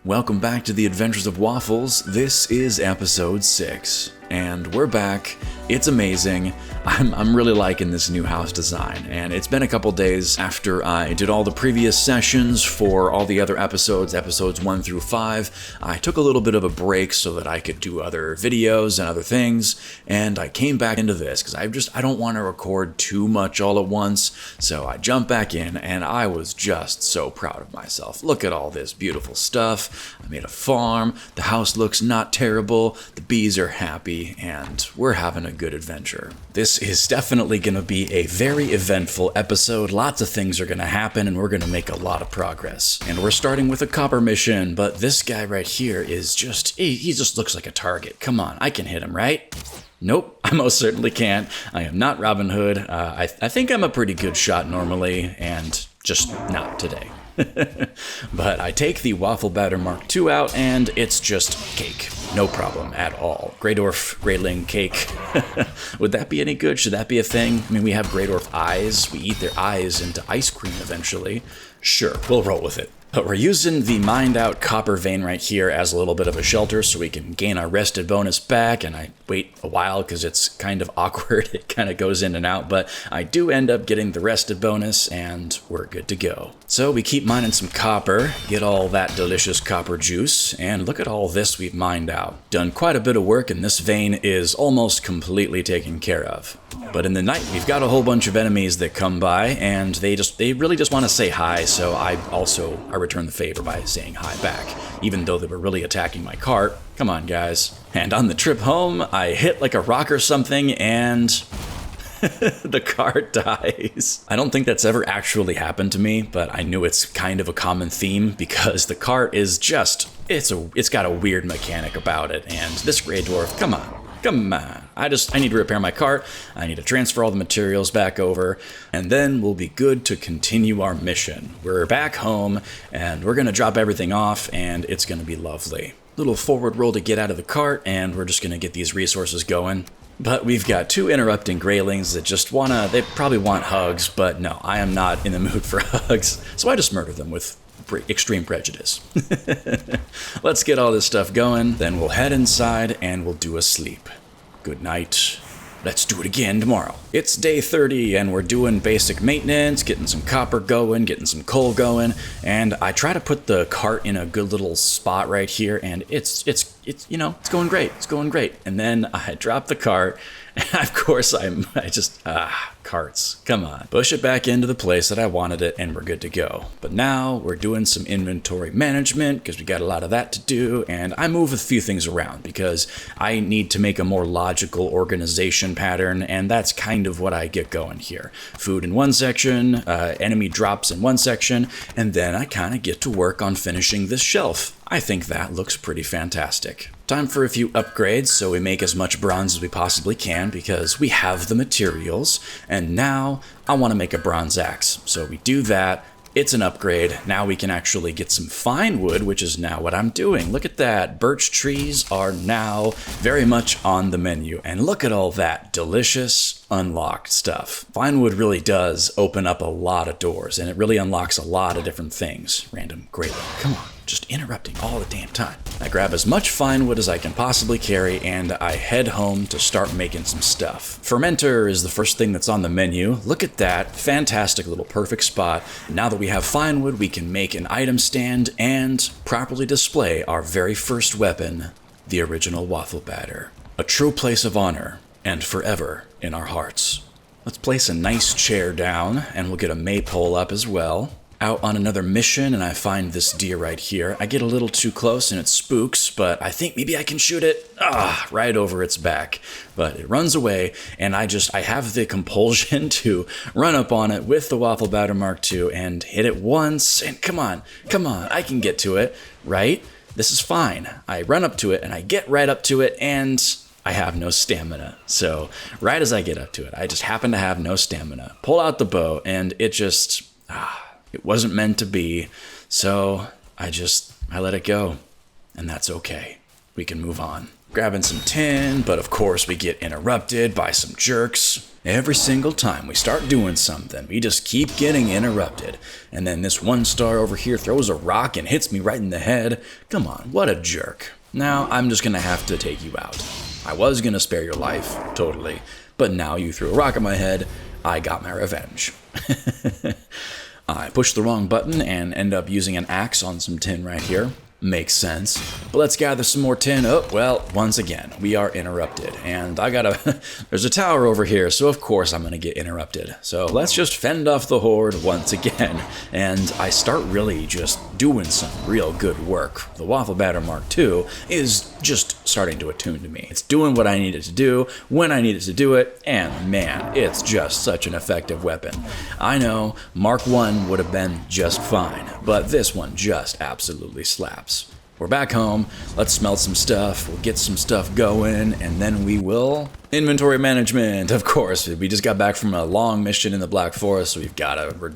Welcome back to the Adventures of Waffles. This is episode 6, and we're back. It's amazing. I'm really liking this new house design, and it's been a couple days after I did all the previous sessions for all the other episodes 1 through 5. I took a little bit of a break so that I could do other videos and other things, and I came back into this because I don't want to record too much all at once, so I jumped back in, and I was just so proud of myself. Look at all this beautiful stuff. I made a farm, the house looks not terrible, the bees are happy, and we're having a good adventure. This is definitely going to be a very eventful episode. Lots of things are going to happen, and we're going to make a lot of progress. And we're starting with a copper mission, but this guy right here is he just looks like a target. Come on, I can hit him, right? Nope, I most certainly can't. I am not Robin Hood. I think I'm a pretty good shot normally, and just not today. But I take the Waffle Batter Mk II out, and it's just cake. No problem at all. Greydorf Greyling cake. Would that be any good? Should that be a thing? I mean, we have Greydorf eyes. We eat their eyes into ice cream eventually. Sure, we'll roll with it. But we're using the mined out copper vein right here as a little bit of a shelter so we can gain our rested bonus back, and I wait a while because it's kind of awkward. It kind of goes in and out, but I do end up getting the rested bonus, and we're good to go. So we keep mining some copper, get all that delicious copper juice, and look at all this we've mined out. Done quite a bit of work, and this vein is almost completely taken care of. But in the night, we've got a whole bunch of enemies that come by, and they really just want to say hi, so I return the favor by saying hi back, even though they were really attacking my cart. Come on, guys. And on the trip home, I hit like a rock or something, and the cart dies. I don't think that's ever actually happened to me, but I knew it's kind of a common theme because the cart is it's got a weird mechanic about it, and this Grey Dwarf, come on. I need to repair my cart, I need to transfer all the materials back over, and then we'll be good to continue our mission. We're back home, and we're gonna drop everything off, and it's gonna be lovely. Little forward roll to get out of the cart, and we're just gonna get these resources going. But we've got 2 interrupting greylings that they probably want hugs, but no, I am not in the mood for hugs, so I just murder them with extreme prejudice. Let's get all this stuff going, then we'll head inside and we'll do a sleep. Good night. Let's do it again tomorrow. It's day 30 and we're doing basic maintenance, getting some copper going, getting some coal going, and I try to put the cart in a good little spot right here, and it's going great. It's going great. And then I drop the cart, and of course carts, come on. Push it back into the place that I wanted it, and we're good to go. But now we're doing some inventory management because we got a lot of that to do, and I move a few things around because I need to make a more logical organization pattern, and that's kind of what I get going here. Food in one section, enemy drops in one section, and then I kind of get to work on finishing this shelf. I think that looks pretty fantastic. Time for a few upgrades so we make as much bronze as we possibly can because we have the materials, and now I want to make a bronze axe. So we do that. It's an upgrade. Now we can actually get some fine wood, which is now what I'm doing. Look at that. Birch trees are now very much on the menu. And look at all that delicious unlocked stuff. Fine wood really does open up a lot of doors, and it really unlocks a lot of different things. Random grayling. Come on. Just interrupting all the damn time. I grab as much fine wood as I can possibly carry, and I head home to start making some stuff. Fermenter is the first thing that's on the menu. Look at that. Fantastic little perfect spot. Now that we have fine wood, we can make an item stand and properly display our very first weapon, the original waffle batter. A true place of honor, and forever in our hearts. Let's place a nice chair down, and we'll get a maypole up as well. Out on another mission, and I find this deer right here. I get a little too close and it spooks, but I think maybe I can shoot it right over its back. But it runs away, and I have the compulsion to run up on it with the Waffle Batter Mk II and hit it once, and come on, I can get to it, right? This is fine. I run up to it, and I get right up to it, and I have no stamina. So right as I get up to it, I just happen to have no stamina. Pull out the bow, and it just... it wasn't meant to be, so I let it go, and that's okay. We can move on. grabbing some tin, but of course we get interrupted by some jerks. Every single time we start doing something, we just keep getting interrupted. And then this one star over here throws a rock and hits me right in the head. Come on, what a jerk. Now I'm just gonna have to take you out. I was gonna spare your life, totally. But now you threw a rock at my head, I got my revenge. I pushed the wrong button and end up using an axe on some tin right here. Makes sense. But let's gather some more tin. Oh, well, once again, we are interrupted. And there's a tower over here, so of course I'm gonna get interrupted. So let's just fend off the horde once again. And I start really just doing some real good work. The Waffle Batter Mk II is just starting to attune to me. It's doing what I need it to do, when I need it to do it, and man, it's just such an effective weapon. I know Mark I would have been just fine, but this one just absolutely slaps. We're back home, let's smelt some stuff, we'll get some stuff going, and then we will... Inventory management, of course. We just got back from a long mission in the Black Forest, so we've got to,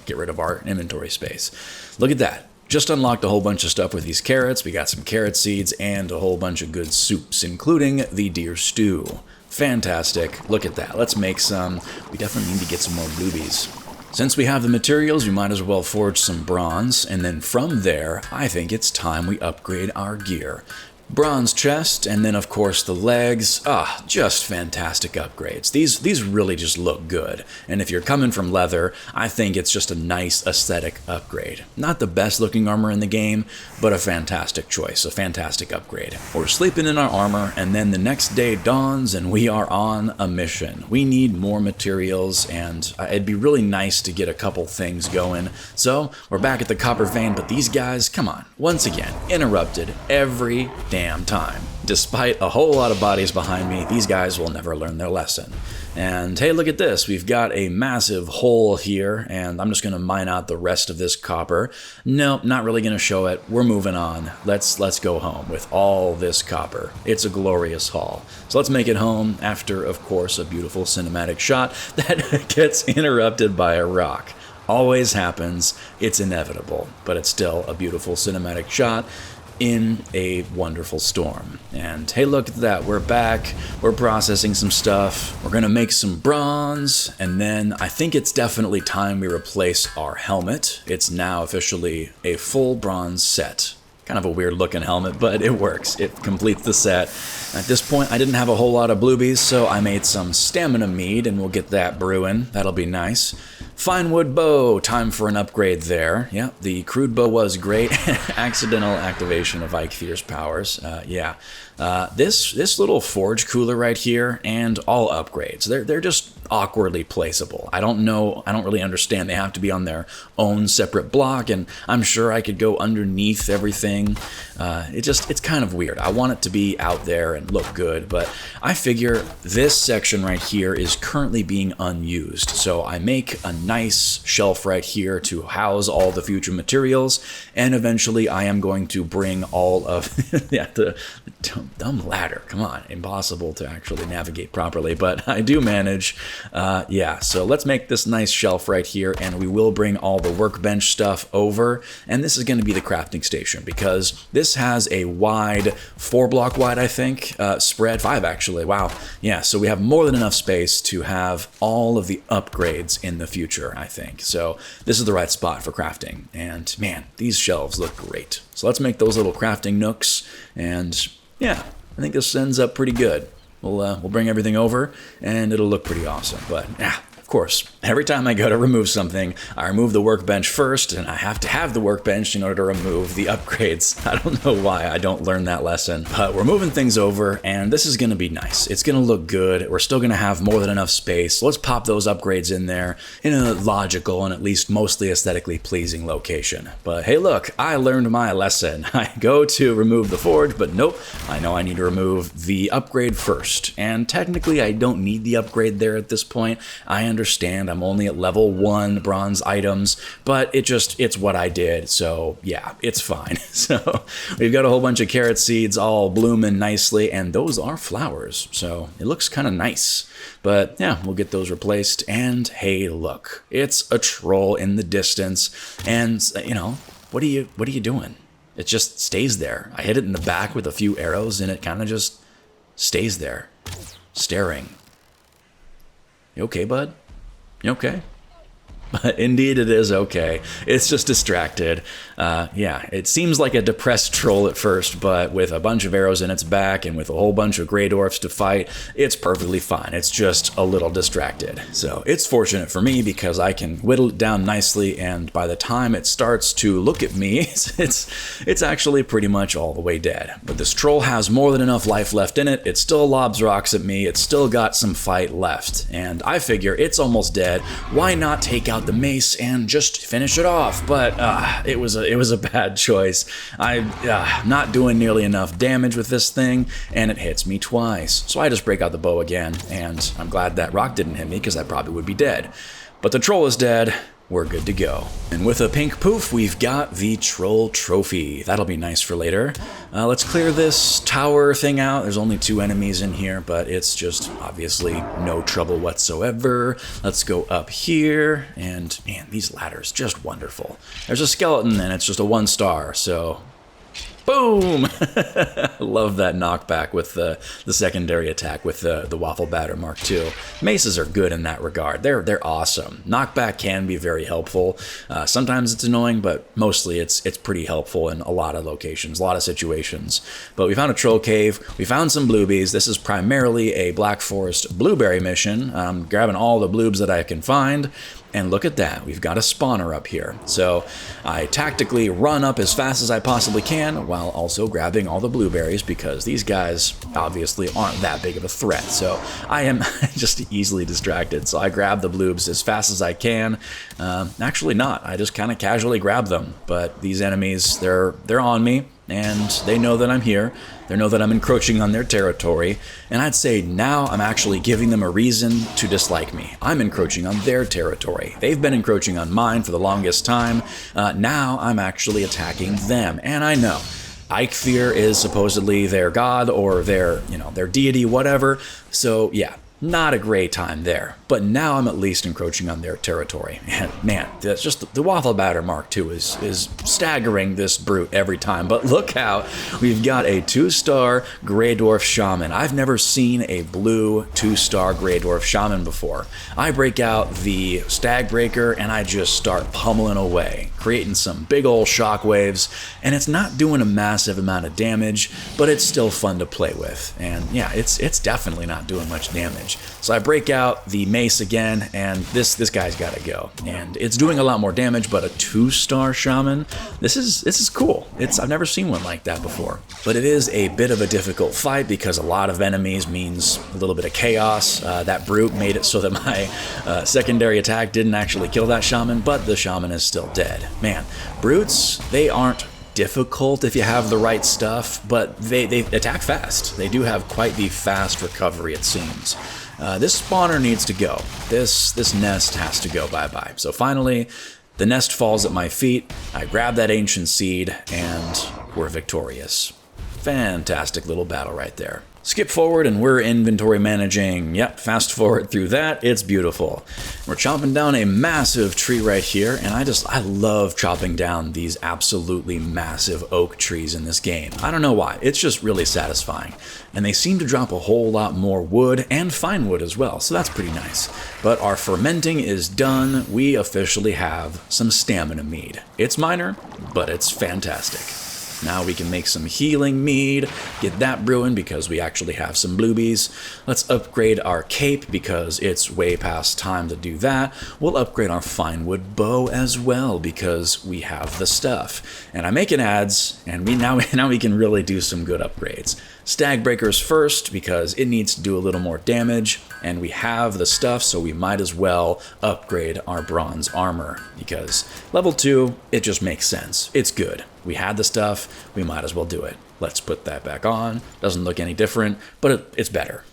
get rid of our inventory space. Look at that. Just unlocked a whole bunch of stuff with these carrots. We got some carrot seeds and a whole bunch of good soups, including the deer stew. Fantastic. Look at that. Let's make some. We definitely need to get some more bluebies. Since we have the materials, we might as well forge some bronze, and then from there, I think it's time we upgrade our gear. Bronze chest, and then of course the legs. Just fantastic upgrades. These really just look good. And if you're coming from leather, I think it's just a nice aesthetic upgrade. Not the best looking armor in the game, but a fantastic choice, a fantastic upgrade. We're sleeping in our armor, and then the next day dawns and we are on a mission. We need more materials, and it'd be really nice to get a couple things going. So we're back at the copper vein, but these guys, come on, once again, interrupted every damn time. Despite a whole lot of bodies behind me, these guys will never learn their lesson. And hey, look at this. We've got a massive hole here, and I'm just going to mine out the rest of this copper. Nope, not really going to show it. We're moving on. Let's go home with all this copper. It's a glorious haul. So let's make it home after, of course, a beautiful cinematic shot that gets interrupted by a rock. Always happens. It's inevitable, but it's still a beautiful cinematic shot in a wonderful storm. And hey, look at that, we're back, we're processing some stuff, we're gonna make some bronze, and then I think it's definitely time we replace our helmet. It's now officially a full bronze set. Kind of a weird looking helmet, but it works. It completes the set. At this point, I didn't have a whole lot of bluebies, so I made some stamina mead, and we'll get that brewing. That'll be nice. Fine wood bow, time for an upgrade there. Yeah, the crude bow was great. Accidental activation of ATGEIR's powers. This little forge cooler right here, and all upgrades. They're just awkwardly placeable. I don't really understand. They have to be on their own separate block, and I'm sure I could go underneath everything. It's kind of weird. I want it to be out there and look good, but I figure this section right here is currently being unused. So I make a nice shelf right here to house all the future materials, and eventually I am going to bring all of the dumb ladder. Come on, impossible to actually navigate properly, but I do manage. So let's make this nice shelf right here, and we will bring all the workbench stuff over, and this is going to be the crafting station because this has a wide 4-block wide, I think, spread, 5 actually. Wow. Yeah, so we have more than enough space to have all of the upgrades in the future, I think. So this is the right spot for crafting, and man, these shelves look great. So let's make those little crafting nooks, and yeah, I think this ends up pretty good. We'll bring everything over, and it'll look pretty awesome. But of course, every time I go to remove something, I remove the workbench first, and I have to have the workbench in order to remove the upgrades. I don't know why I don't learn that lesson, but we're moving things over, and this is going to be nice. It's going to look good. We're still going to have more than enough space. So let's pop those upgrades in there in a logical and at least mostly aesthetically pleasing location. But hey, look, I learned my lesson. I go to remove the forge, but nope, I know I need to remove the upgrade first. And technically, I don't need the upgrade there at this point. I understand I'm only at level 1 bronze items, but it's what I did, so yeah, it's fine. So we've got a whole bunch of carrot seeds all blooming nicely, and those are flowers, so it looks kind of nice. But yeah, we'll get those replaced, and hey, look, it's a troll in the distance, and what are you doing? It just stays there. I hit it in the back with a few arrows, and it kind of just stays there, staring. You okay, bud? You okay? But indeed it is okay. It's just distracted. Yeah, it seems like a depressed troll at first, but with a bunch of arrows in its back and with a whole bunch of gray dwarfs to fight, it's perfectly fine. It's just a little distracted. So it's fortunate for me because I can whittle it down nicely, and by the time it starts to look at me, it's actually pretty much all the way dead. But this troll has more than enough life left in it. It still lobs rocks at me. It's still got some fight left. And I figure it's almost dead. Why not take out the mace and just finish it off? But it was a bad choice. I'm not doing nearly enough damage with this thing, and it hits me twice. So I just break out the bow again, and I'm glad that rock didn't hit me because I probably would be dead. But the troll is dead. We're good to go. And with a pink poof, we've got the troll trophy. That'll be nice for later. Let's clear this tower thing out. There's only 2 enemies in here, but it's just obviously no trouble whatsoever. Let's go up here, and man, these ladders, just wonderful. There's a skeleton, and it's just a 1 star, so boom! Love that knockback with the secondary attack with the Waffle Batter Mk II. Maces are good in that regard. They're awesome. Knockback can be very helpful. Sometimes it's annoying, but mostly it's pretty helpful in a lot of locations, a lot of situations. But we found a troll cave. We found some bluebies. This is primarily a Black Forest blueberry mission. I'm grabbing all the bloobs that I can find. And look at that, we've got a spawner up here. So I tactically run up as fast as I possibly can while also grabbing all the blueberries because these guys obviously aren't that big of a threat. So I am just easily distracted. So I grab the bloobs as fast as I can. Actually not, I just kind of casually grab them. But these enemies, they're on me. And they know that I'm here. They know that I'm encroaching on their territory. And I'd say now I'm actually giving them a reason to dislike me. I'm encroaching on their territory. They've been encroaching on mine for the longest time. Now I'm actually attacking them. And I know ATGEIR is supposedly their god or their deity, whatever. So yeah, not a great time there. But now I'm at least encroaching on their territory. And man, that's just the Waffle Batter Mk II is staggering this brute every time. But look how we've got a 2-star Grey Dwarf Shaman. I've never seen a blue 2-star Grey Dwarf Shaman before. I break out the Stag Breaker and I just start pummeling away, creating some big old shockwaves, and it's not doing a massive amount of damage, but it's still fun to play with. And yeah, it's definitely not doing much damage. So I break out the mace again, and this guy's gotta go. And it's doing a lot more damage, but a 2-star shaman, this is cool. I've never seen one like that before. But it is a bit of a difficult fight because a lot of enemies means a little bit of chaos. That brute made it so that my secondary attack didn't actually kill that shaman, but the shaman is still dead. Man, brutes, they aren't difficult if you have the right stuff, but they attack fast. They do have quite the fast recovery, it seems. This spawner needs to go. This nest has to go bye-bye. So finally, the nest falls at my feet. I grab that ancient seed, and we're victorious. Fantastic little battle right there. Skip forward and we're inventory managing. Yep, fast forward through that. It's beautiful. We're chopping down a massive tree right here, and I love chopping down these absolutely massive oak trees in this game. I don't know why. It's just really satisfying. And they seem to drop a whole lot more wood and fine wood as well, so that's pretty nice. But our fermenting is done. We officially have some stamina mead. It's minor, but it's fantastic. Now we can make some healing mead, get that brewing because we actually have some bluebies. Let's upgrade our cape because it's way past time to do that. We'll upgrade our fine wood bow as well because we have the stuff. And I'm making ads, and now we can really do some good upgrades. Stag Breakers first because it needs to do a little more damage, and we have the stuff, so we might as well upgrade our bronze armor because level 2, it just makes sense. It's good. We had the stuff, we might as well do it. Let's put that back on. Doesn't look any different, but it's better.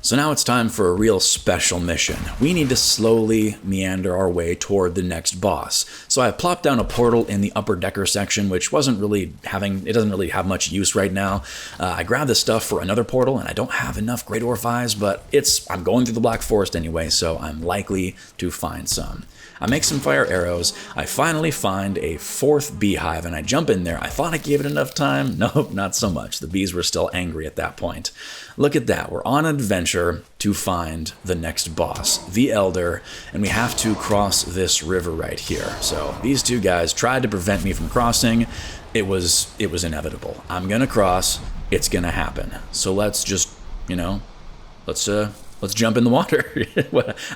So now it's time for a real special mission. We need to slowly meander our way toward the next boss. So I plopped down a portal in the upper decker section, which doesn't really have much use right now. I grabbed the stuff for another portal, and I don't have enough Grey Dwarf eyes, but I'm going through the Black Forest anyway, so I'm likely to find some. I make some fire arrows. I finally find a 4th beehive, and I jump in there. I thought I gave it enough time. Nope, not so much. The bees were still angry at that point. Look at that. We're on an adventure to find the next boss, the Elder, and we have to cross this river right here. So these two guys tried to prevent me from crossing. It was inevitable. I'm gonna cross. It's gonna happen. So let's just, let's jump in the water.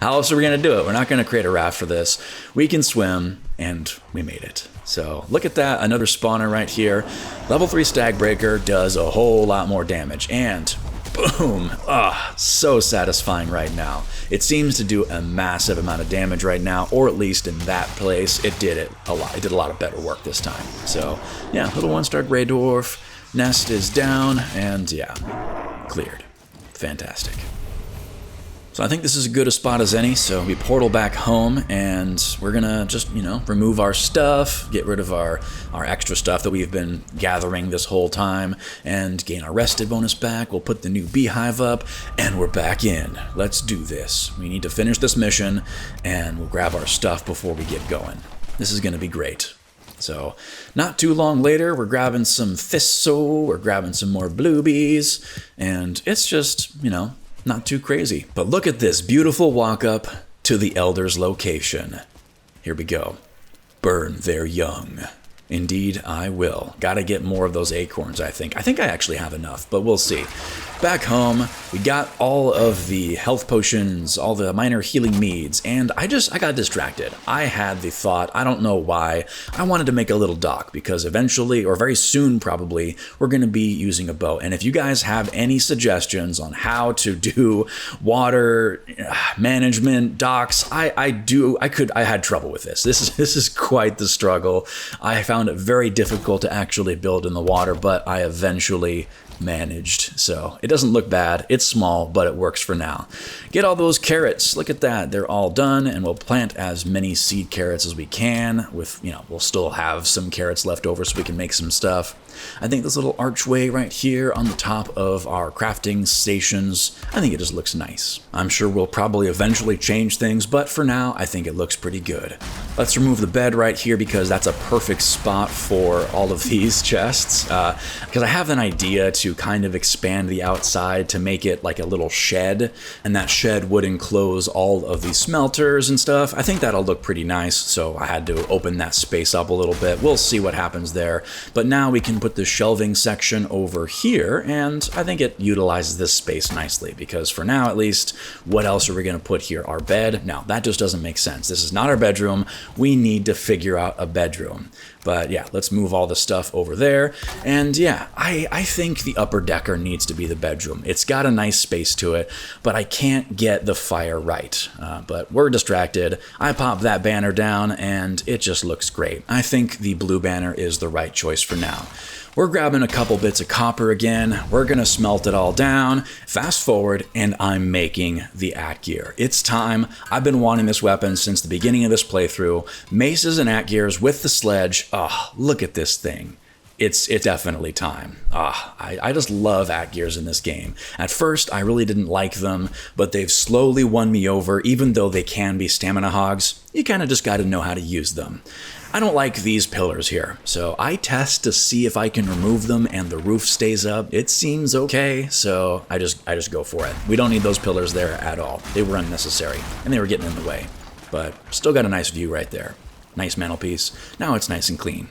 How else are we gonna do it? We're not gonna create a raft for this. We can swim, and we made it. So look at that, another spawner right here. Level 3 Stag Breaker does a whole lot more damage, and boom! So satisfying right now. It seems to do a massive amount of damage right now, or at least in that place, it did it a lot. It did a lot of better work this time. So yeah, little 1-star Grey Dwarf. Nest is down, and yeah, cleared. Fantastic. So I think this is as good a spot as any, so we portal back home, and we're gonna just, remove our stuff, get rid of our extra stuff that we've been gathering this whole time, and gain our rested bonus back. We'll put the new beehive up, and we're back in. Let's do this. We need to finish this mission, and we'll grab our stuff before we get going. This is gonna be great. So, not too long later, we're grabbing some thistle, we're grabbing some more bluebies, and it's just, not too crazy. But look at this beautiful walk up to the Elder's location. Here we go. Burn their young. Indeed, I will. Gotta get more of those acorns, I think. I think I actually have enough, but we'll see. Back home, we got all of the health potions, all the minor healing meads, and I got distracted. I had the thought, I don't know why, I wanted to make a little dock, because eventually, or very soon probably, we're going to be using a boat. And if you guys have any suggestions on how to do water management docks, I had trouble with this. This is quite the struggle. I found it very difficult to actually build in the water, but I eventually managed. So it doesn't look bad. It's small, but it works for now. Get all those carrots. Look at that. They're all done, and we'll plant as many seed carrots as we can. We'll still have some carrots left over so we can make some stuff. I think this little archway right here on the top of our crafting stations, I think it just looks nice. I'm sure we'll probably eventually change things, but for now, I think it looks pretty good. Let's remove the bed right here because that's a perfect spot for all of these chests. Because I have an idea to kind of expand the outside to make it like a little shed, and that shed would enclose all of these smelters and stuff. I think that'll look pretty nice, so I had to open that space up a little bit. We'll see what happens there. But now we can put the shelving section over here, and I think it utilizes this space nicely, because for now at least, what else are we going to put here? Our bed? No, that just doesn't make sense. This is not our bedroom. We need to figure out a bedroom. But yeah, let's move all the stuff over there. And yeah, I think the upper decker needs to be the bedroom. It's got a nice space to it, but I can't get the fire right. But we're distracted. I pop that banner down, and it just looks great. I think the blue banner is the right choice for now. We're grabbing a couple bits of copper again. We're gonna smelt it all down. Fast forward, and I'm making the ATGEIR. It's time. I've been wanting this weapon since the beginning of this playthrough. Maces and ATGEIRs with the sledge. Oh, look at this thing. It's definitely time. I just love ATGEIRs in this game. At first, I really didn't like them, but they've slowly won me over, even though they can be stamina hogs. You kind of just got to know how to use them. I don't like these pillars here, so I test to see if I can remove them and the roof stays up. It seems okay, so I just go for it. We don't need those pillars there at all. They were unnecessary, and they were getting in the way. But still got a nice view right there. Nice mantelpiece. Now it's nice and clean.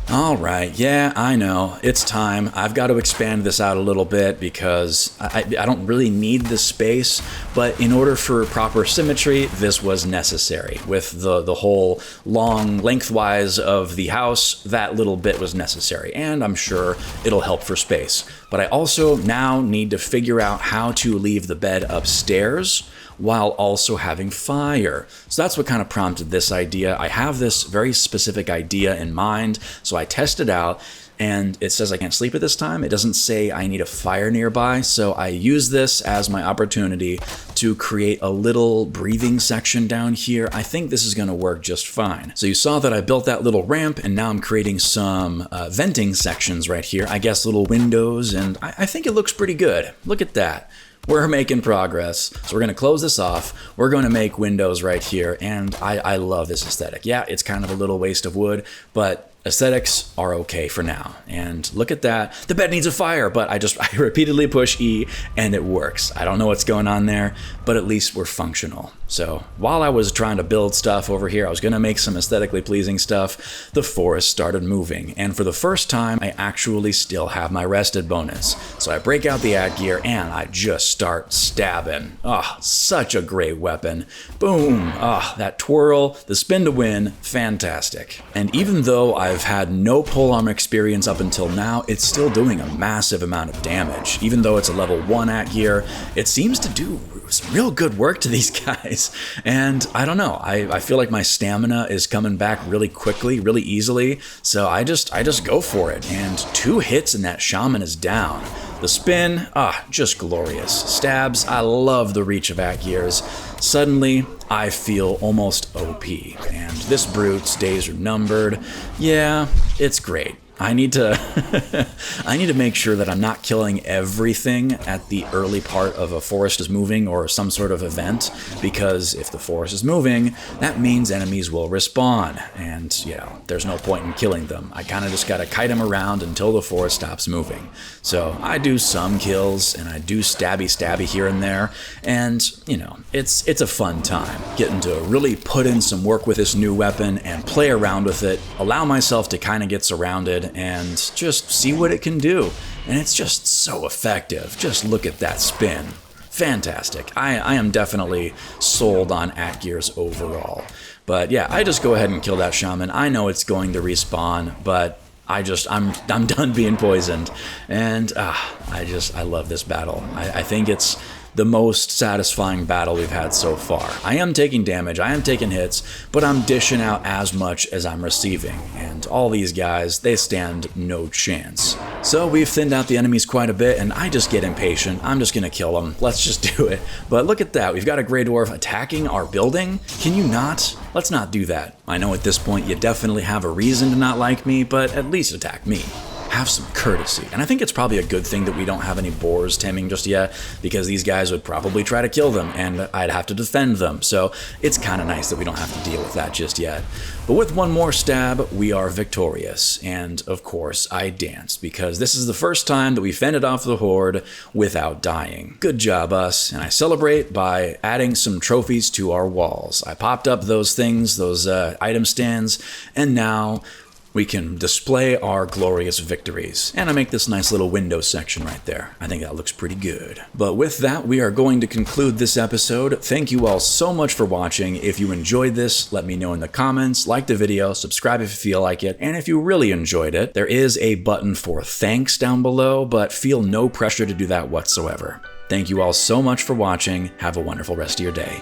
Alright, yeah, I know, it's time. I've got to expand this out a little bit because I don't really need this space, but in order for proper symmetry, this was necessary. With the whole long lengthwise of the house, that little bit was necessary, and I'm sure it'll help for space. But I also now need to figure out how to leave the bed upstairs while also having fire. So that's what kind of prompted this idea. I have this very specific idea in mind, so I test it out, and it says I can't sleep at this time. It doesn't say I need a fire nearby, so I use this as my opportunity to create a little breathing section down here. I think this is gonna work just fine. So you saw that I built that little ramp, and now I'm creating some venting sections right here. I guess little windows, and I think it looks pretty good. Look at that. We're making progress. So we're going to close this off. We're going to make windows right here. And I love this aesthetic. Yeah, it's kind of a little waste of wood, but aesthetics are okay for now. And look at that. The bed needs a fire, but I repeatedly push E and it works. I don't know what's going on there, but at least we're functional. So while I was trying to build stuff over here, I was going to make some aesthetically pleasing stuff, the forest started moving. And for the first time, I actually still have my rested bonus. So I break out the ATGEIR and I just start stabbing. Oh, such a great weapon. Boom. Oh, that twirl, the spin to win, fantastic. And even though I've had no polearm experience up until now, it's still doing a massive amount of damage. Even though it's a level 1 ATGEIR, it seems to do some real good work to these guys. And I don't know, I feel like my stamina is coming back really quickly, really easily. So I just go for it. And 2 hits and that shaman is down. The spin, just glorious. Stabs, I love the reach of ATGEIRs. Suddenly, I feel almost OP. And this brute's days are numbered. Yeah, it's great. I need to make sure that I'm not killing everything at the early part of a forest is moving or some sort of event, because if the forest is moving, that means enemies will respawn, and there's no point in killing them. I kind of just gotta kite them around until the forest stops moving. So I do some kills and I do stabby here and there, and it's a fun time getting to really put in some work with this new weapon and play around with it, allow myself to kind of get surrounded and just see what it can do. And it's just so effective. Just look at that spin. Fantastic. I am definitely sold on ATGEIRs overall. But yeah, I just go ahead and kill that shaman. I know it's going to respawn, but I'm done being poisoned. And I love this battle. I think it's the most satisfying battle we've had so far. I am taking damage, I am taking hits, but I'm dishing out as much as I'm receiving, and all these guys, they stand no chance. So we've thinned out the enemies quite a bit, and I just get impatient. I'm just gonna kill them. Let's just do it. But look at that, we've got a Grey Dwarf attacking our building? Can you not? Let's not do that. I know at this point you definitely have a reason to not like me, but at least attack me. Have some courtesy. And I think it's probably a good thing that we don't have any boars taming just yet, because these guys would probably try to kill them and I'd have to defend them. So it's kind of nice that we don't have to deal with that just yet. But with one more stab, we are victorious. And of course, I danced, because this is the first time that we fended off the horde without dying. Good job, us. And I celebrate by adding some trophies to our walls. I popped up those things, those item stands, and now we can display our glorious victories. And I make this nice little window section right there. I think that looks pretty good. But with that, we are going to conclude this episode. Thank you all so much for watching. If you enjoyed this, let me know in the comments, like the video, subscribe if you feel like it, and if you really enjoyed it, there is a button for thanks down below, but feel no pressure to do that whatsoever. Thank you all so much for watching. Have a wonderful rest of your day.